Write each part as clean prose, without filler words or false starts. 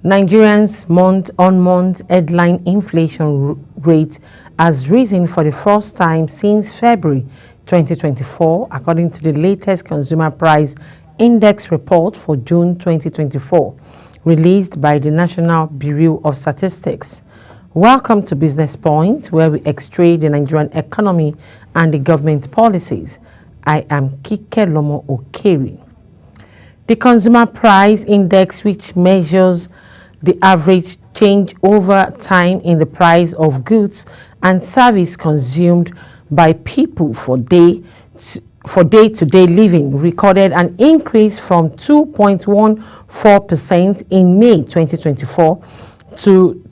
Nigeria's month-on-month headline inflation rate has risen for the first time since February 2024, according to the latest Consumer Price Index report for June 2024, released by the National Bureau of Statistics. Welcome to Business Point, where we x-ray the Nigerian economy and the government policies. I am Kike Lomo Okeri. The Consumer Price Index, which measures the average change over time in the price of goods and service consumed by people for day-to-day living, recorded an increase from 2.14% in May 2024 to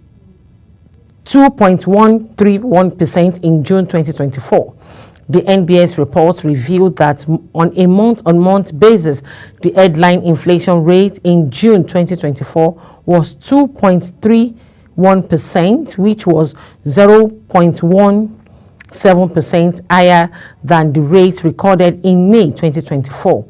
2.131% in June 2024. The NBS report revealed that on a month-on-month basis, the headline inflation rate in June 2024 was 2.31%, which was 0.17% higher than the rate recorded in May 2024.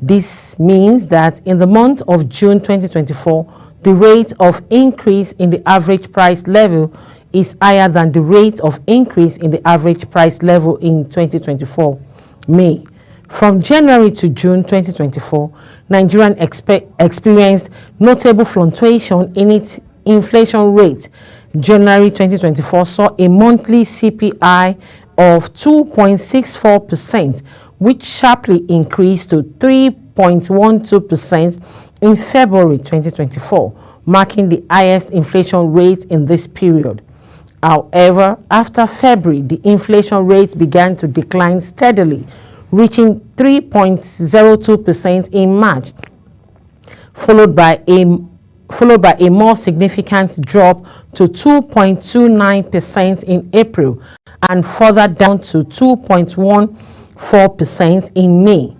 This means that in the month of June 2024, the rate of increase in the average price level is higher than the rate of increase in the average price level in 2024 May. From January to June 2024, Nigeria experienced notable fluctuation in its inflation rate. January 2024 saw a monthly CPI of 2.64%, which sharply increased to 3.12% in February 2024, marking the highest inflation rate in this period. However, after February, the inflation rate began to decline steadily, reaching 3.02% in March, followed by a more significant drop to 2.29% in April, and further down to 2.14% in May.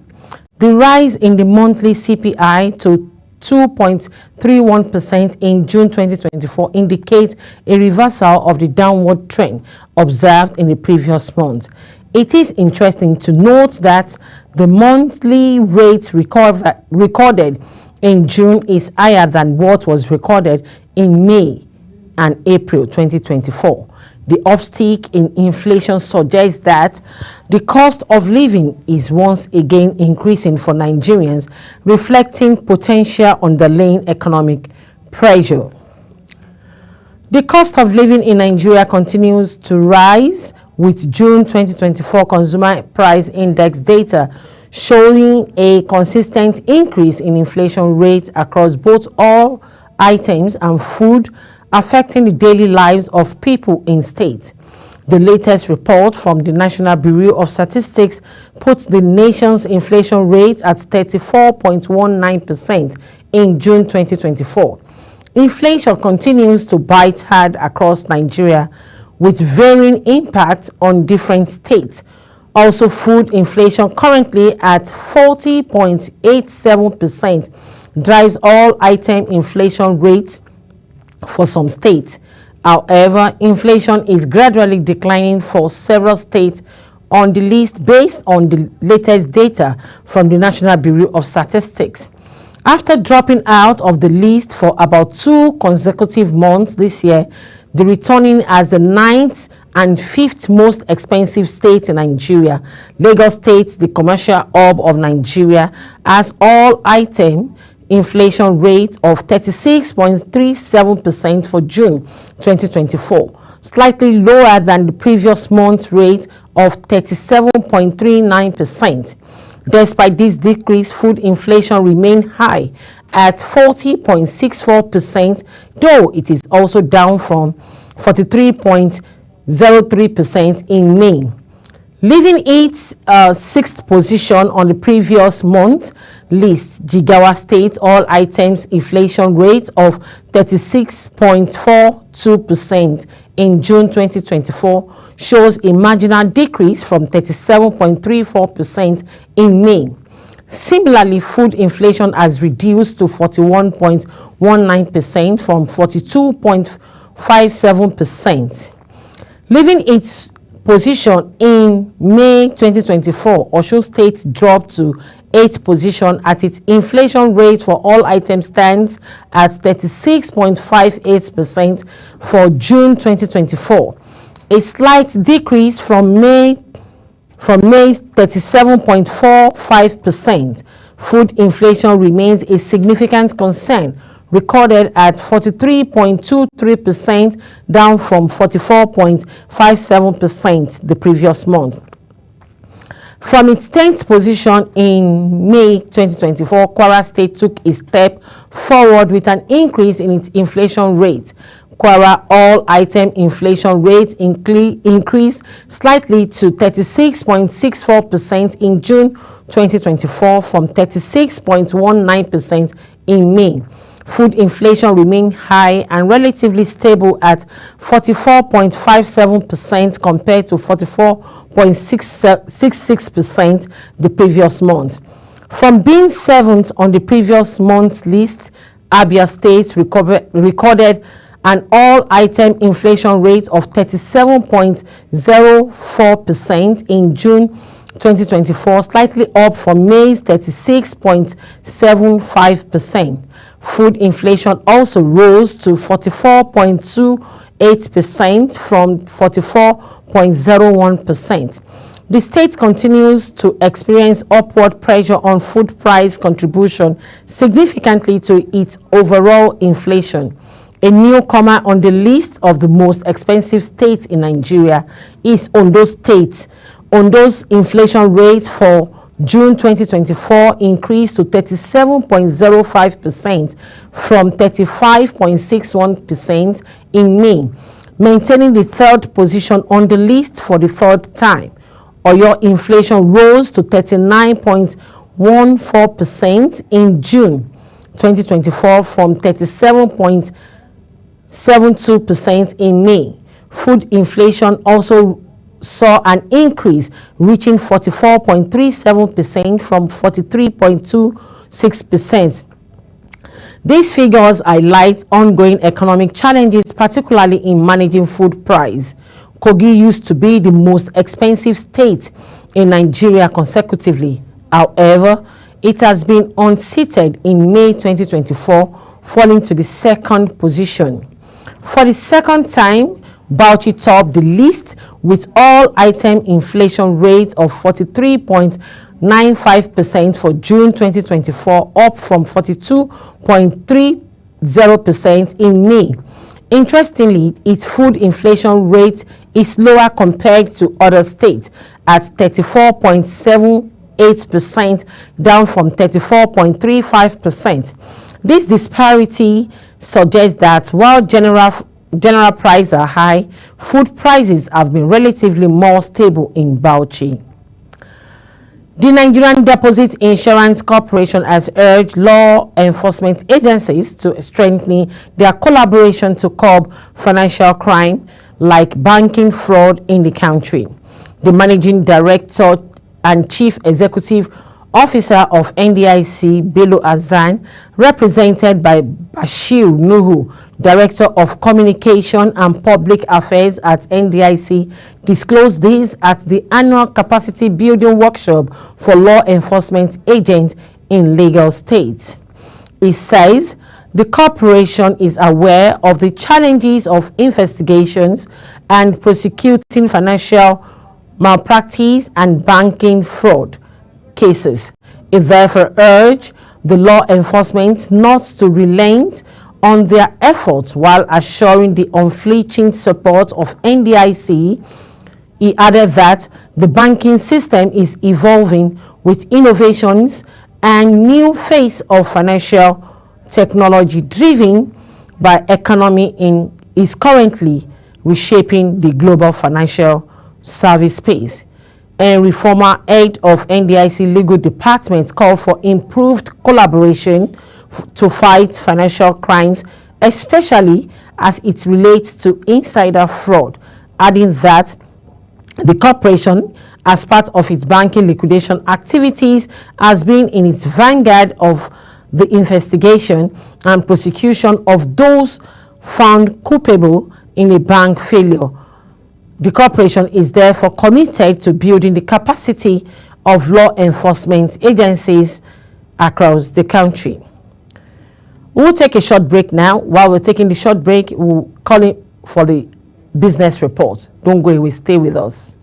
The rise in the monthly CPI to 2.31% in June 2024 indicates a reversal of the downward trend observed in the previous month. It is interesting to note that the monthly rate recorded in June is higher than what was recorded in May and April 2024. The uptick in inflation suggests that the cost of living is once again increasing for Nigerians, reflecting potential underlying economic pressure. The cost of living in Nigeria continues to rise, with June 2024 Consumer Price Index data showing a consistent increase in inflation rates across both all items and food, affecting the daily lives of people in state. The latest report from the National Bureau of Statistics puts the nation's inflation rate at 34.19% in June 2024. Inflation continues to bite hard across Nigeria, with varying impacts on different states. Also, food inflation, currently at 40.87%, drives all item inflation rates for some states. However, inflation is gradually declining for several states on the list based on the latest data from the National Bureau of Statistics. After dropping out of the list for about 2 consecutive months this year, the returning as the 9th and 5th most expensive state in Nigeria, Lagos State, the commercial hub of Nigeria, has all item inflation rate of 36.37% for June 2024, slightly lower than the previous month rate of 37.39%. Despite this decrease, food inflation remained high at 40.64%, though it is also down from 43.03% in May. Leaving its 6th position on the previous month list, Jigawa State all items inflation rate of 36.42% in June 2024 shows a marginal decrease from 37.34% in May. Similarly, food inflation has reduced to 41.19% from 42.57%. Leaving its position in May 2024, Osun State dropped to 8th position as its inflation rate for all items stands at 36.58% for June 2024, a slight decrease from May's 37.45%. Food inflation remains a significant concern, recorded at 43.23%, down from 44.57% the previous month. From its 10th position in May 2024, Kwara State took a step forward with an increase in its inflation rate. Kwara all-item inflation rate increased slightly to 36.64% in June 2024 from 36.19% in May. Food inflation remained high and relatively stable at 44.57% compared to 44.66% the previous month. From being 7th on the previous month's list, Abia State recorded an all-item inflation rate of 37.04% in June 2024, slightly up from May's 36.75%. Food inflation also rose to 44.28% from 44.01%. The state continues to experience upward pressure on food price contribution significantly to its overall inflation. A newcomer on the list of the most expensive states in Nigeria is Ondo State. Ondo's inflation rate for June 2024 increased to 37.05% from 35.61% in May, maintaining the 3rd position on the list for the 3rd time. Oyo inflation rose to 39.14% in June 2024 from 37.72% in May. Food inflation also saw an increase, reaching 44.37% from 43.26%. These figures highlight ongoing economic challenges, particularly in managing food price. Kogi used to be the most expensive state in Nigeria consecutively. However, it has been unseated in May 2024, falling to the 2nd position. For the 2nd time, Bauchi topped the list with all-item inflation rate of 43.95% for June 2024, up from 42.30% in May. Interestingly, its food inflation rate is lower compared to other states at 34.78%, down from 34.35%. This disparity suggests that while general prices are high, food prices have been relatively more stable in Bauchi. The Nigerian Deposit Insurance Corporation has urged law enforcement agencies to strengthen their collaboration to curb financial crime like banking fraud in the country. The Managing Director and Chief Executive Officer of NDIC, Bello Hassan, represented by Bashir Nuhu, Director of Communication and Public Affairs at NDIC, disclosed this at the annual capacity building workshop for law enforcement agents in Lagos State. He says the corporation is aware of the challenges of investigations and prosecuting financial malpractice and banking fraud cases. It therefore urged the law enforcement not to relent on their efforts while assuring the unflinching support of NDIC. He added that the banking system is evolving with innovations and new phase of financial technology driven by economy is currently reshaping the global financial service space. And former head of NDIC Legal Department called for improved collaboration to fight financial crimes, especially as it relates to insider fraud, adding that the corporation, as part of its banking liquidation activities, has been in its vanguard of the investigation and prosecution of those found culpable in a bank failure. The corporation is therefore committed to building the capacity of law enforcement agencies across the country. We'll take a short break now. While we're taking the short break, we'll call in for the business report. Don't go away, stay with us.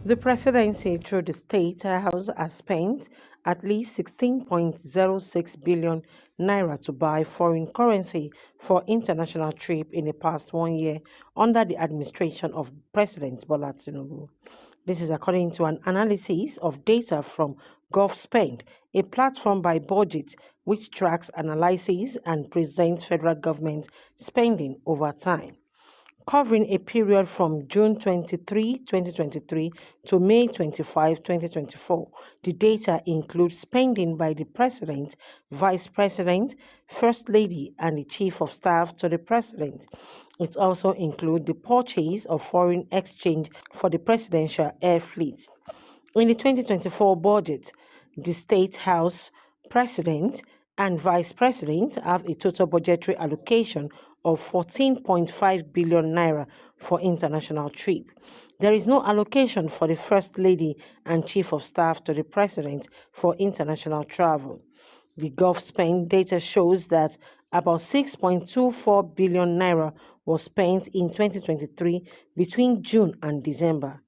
The presidency through the State House has spent at least 16.06 billion naira to buy foreign currency for international trip in the past 1 year under the administration of President Bola Tinubu. This is according to an analysis of data from GovSpend, a platform by Budget which tracks, analyzes, and presents federal government spending over time. Covering a period from June 23, 2023 to May 25, 2024. The data includes spending by the President, Vice President, First Lady, and the Chief of Staff to the President. It also includes the purchase of foreign exchange for the Presidential Air Fleet. In the 2024 budget, the State House President and Vice President have a total budgetary allocation of 14.5 billion naira for international trip. There is no allocation for the First Lady and Chief of Staff to the President for international travel. The GovSpend data shows that about 6.24 billion naira was spent in 2023 between June and December.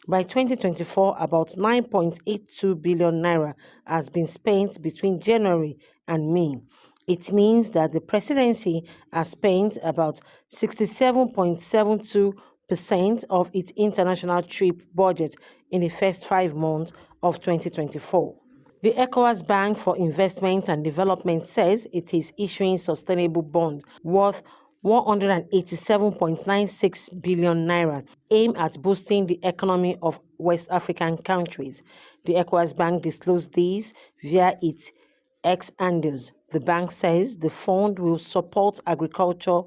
By 2024, about 9.82 billion naira has been spent between January and May. It means that the presidency has spent about 67.72% of its international trip budget in the first 5 months of 2024. The ECOWAS Bank for Investment and Development says it is issuing sustainable bond worth 187.96 billion naira, aimed at boosting the economy of West African countries. The ECOWAS Bank disclosed these via its X handles. The bank says the fund will support agriculture,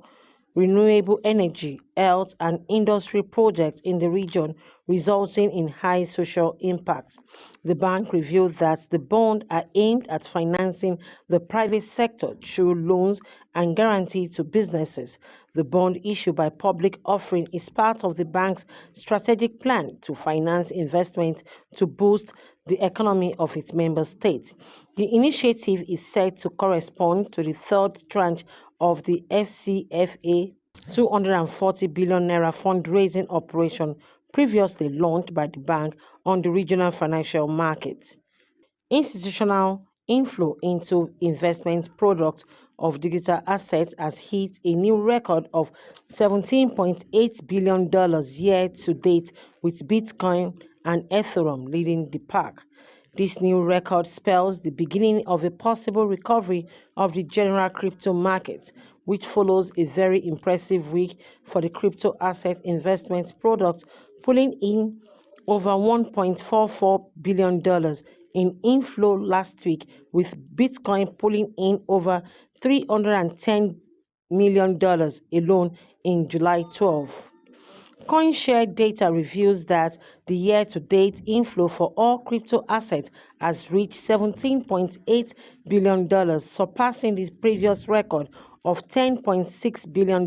renewable energy, health, and industry projects in the region, resulting in high social impact. The bank revealed that the bonds are aimed at financing the private sector through loans and guarantees to businesses. The bond issued by public offering is part of the bank's strategic plan to finance investment to boost the economy of its member states. The initiative is said to correspond to the third tranche of the FCFA 240 billion naira fundraising operation previously launched by the bank on the regional financial markets. Institutional inflow into investment products of digital assets has hit a new record of $17.8 billion year to date, with Bitcoin and Ethereum leading the pack. This new record spells the beginning of a possible recovery of the general crypto market, which follows a very impressive week for the crypto asset investment products, pulling in over $1.44 billion in inflow last week, with Bitcoin pulling in over $310 million alone in July 12. CoinShare data reveals that the year-to-date inflow for all crypto assets has reached $17.8 billion, surpassing the previous record of $10.6 billion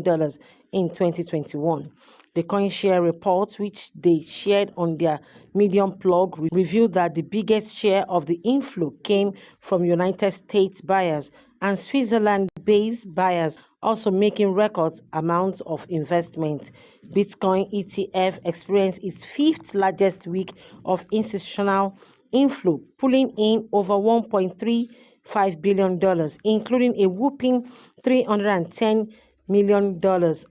in 2021. The CoinShare report, which they shared on their Medium blog, revealed that the biggest share of the inflow came from United States buyers and Switzerland-based buyers, also making record amounts of investment. Bitcoin ETF experienced its fifth largest week of institutional inflow, pulling in over $1.35 billion, including a whopping $310 million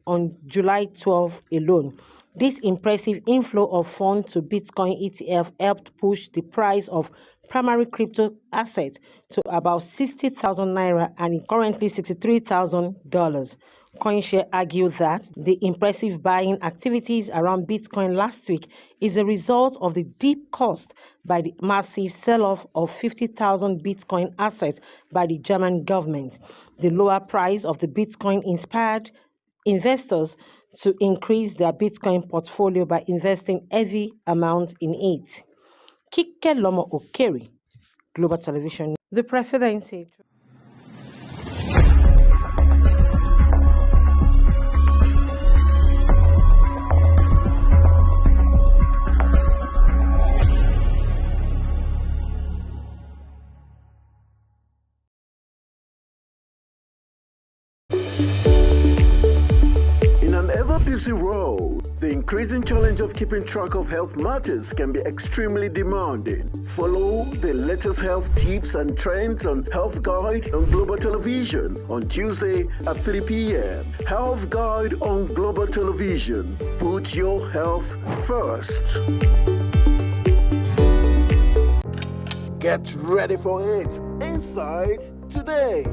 on July 12 alone. This impressive inflow of funds to Bitcoin ETF helped push the price of primary crypto assets to about 60,000 naira and currently $63,000. CoinShare argued that the impressive buying activities around Bitcoin last week is a result of the deep cost by the massive sell-off of 50,000 Bitcoin assets by the German government. The lower price of the Bitcoin inspired investors to increase their Bitcoin portfolio by investing heavy amounts in it. Kike Lomo Okeri, Global Television. The presidency. busy road, the increasing challenge of keeping track of health matters can be extremely demanding. Follow the latest health tips and trends on Health Guide on Global Television on Tuesday at 3 p.m. Health Guide on Global Television. Put your health first. Get ready for it. Inside Today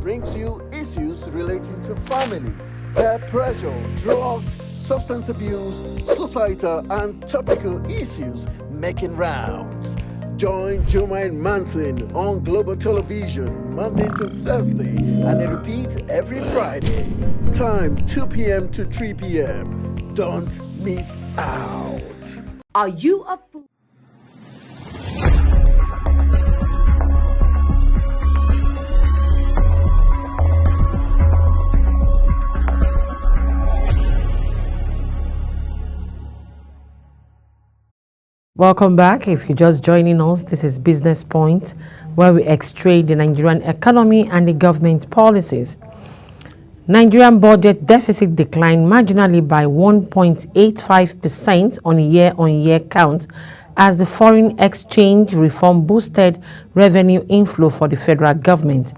brings you issues relating to family, peer pressure, drugs, substance abuse, societal and topical issues making rounds. Join Jumaine Manson on Global Television Monday to Thursday and a repeat every Friday. Time 2 p.m. to 3 p.m. Don't miss out. Are you a fool? Welcome back. If you're just joining us, this is Business Point, where we extract the Nigerian economy and the government policies. Nigerian budget deficit declined marginally by 1.85% on a year-on-year count as the foreign exchange reform boosted revenue inflow for the federal government.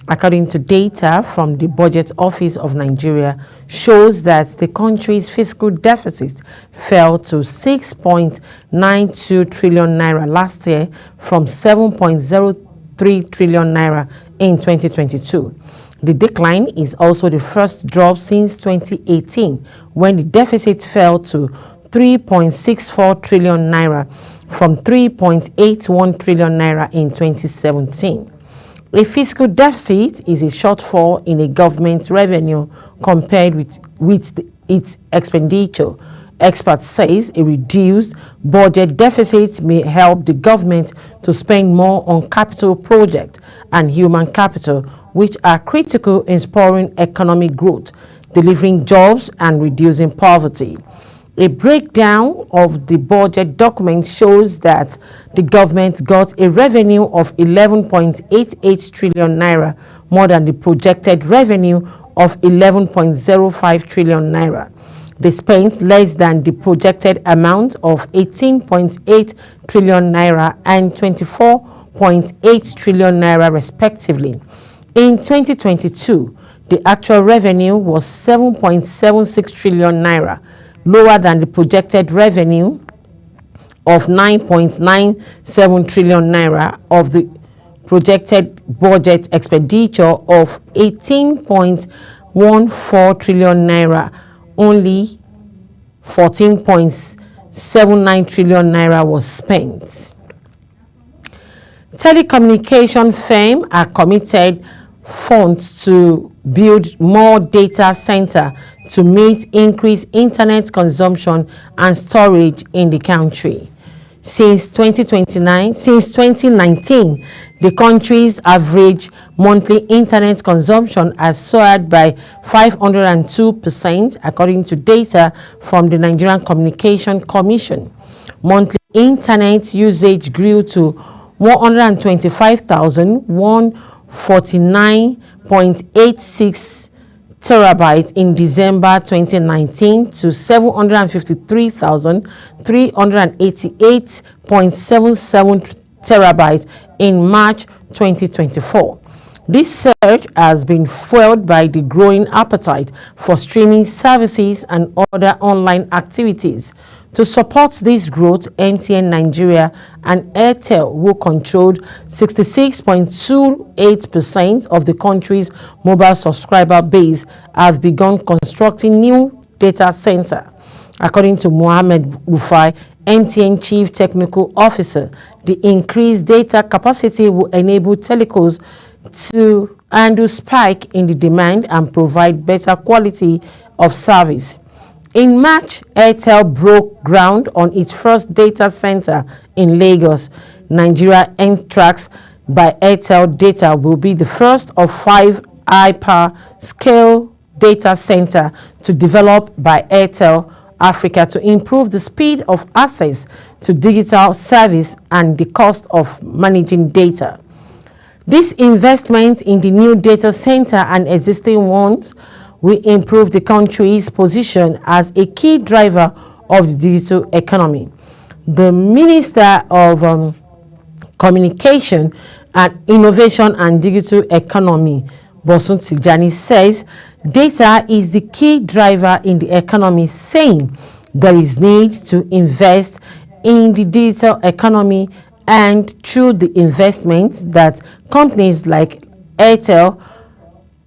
According to data from the Budget Office of Nigeria, shows that the country's fiscal deficit fell to 6.92 trillion naira last year from 7.03 trillion naira in 2022. The decline is also the first drop since 2018, when the deficit fell to 3.64 trillion naira from 3.81 trillion naira in 2017. A fiscal deficit is a shortfall in a government revenue compared with its expenditure. Experts say a reduced budget deficit may help the government to spend more on capital projects and human capital, which are critical in spurring economic growth, delivering jobs, and reducing poverty. A breakdown of the budget document shows that the government got a revenue of 11.88 trillion naira, more than the projected revenue of 11.05 trillion naira. They spent less than the projected amount of 18.8 trillion naira and 24.8 trillion naira respectively. In 2022, the actual revenue was 7.76 trillion naira, lower than the projected revenue of 9.97 trillion naira of the projected budget expenditure of 18.14 trillion naira. Only 14.79 trillion naira was spent. Telecommunication firms are committed funds to build more data centers to meet increased internet consumption and storage in the country. Since 2019, the country's average monthly internet consumption has soared by 502%, according to data from the Nigerian Communication Commission. Monthly internet usage grew to 125,149.86 terabytes in December 2019 to 753,388.77 terabytes in March 2024. This surge has been fueled by the growing appetite for streaming services and other online activities. To support this growth, MTN Nigeria and Airtel, who controlled 66.28% of the country's mobile subscriber base, have begun constructing new data centers. According to Mohammed Rufai, MTN Chief Technical Officer, the increased data capacity will enable telcos to handle spike in the demand and provide better quality of service. In March, Airtel broke ground on its first data center in Lagos. Nigeria N-Tracks by Airtel Data will be the first of 5 hyper-scale data centers to develop by Airtel Africa to improve the speed of access to digital service and the cost of managing data. This investment in the new data center and existing ones will improve the country's position as a key driver of the digital economy. The Minister of Communication and Innovation and Digital Economy, Bosun Tijani, says data is the key driver in the economy, saying there is need to invest in the digital economy, and through the investments that companies like Airtel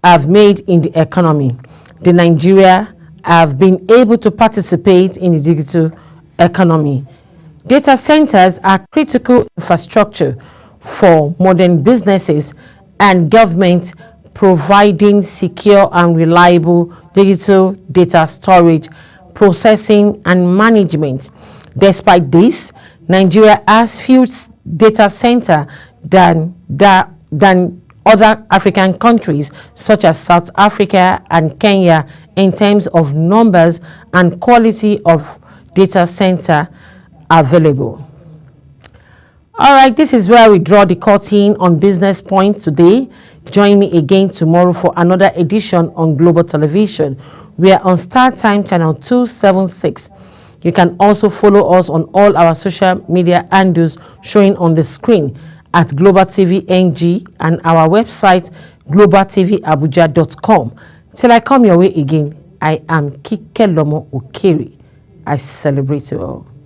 have made in the economy, the Nigeria have been able to participate in the digital economy. Data centers are critical infrastructure for modern businesses and government, providing secure and reliable digital data storage, processing, and management. Despite this, Nigeria has fewer data centers than other African countries such as South Africa and Kenya in terms of numbers and quality of data center available. All right, this is where we draw the curtain on Business Point today. Join me again tomorrow for another edition on Global Television. We are on Star Time channel 276. You can also follow us on all our social media handles showing on the screen at Global TV NG and our website globaltvabuja.com. Till I come your way again, I am Kike Lomo Okeri. I celebrate you all.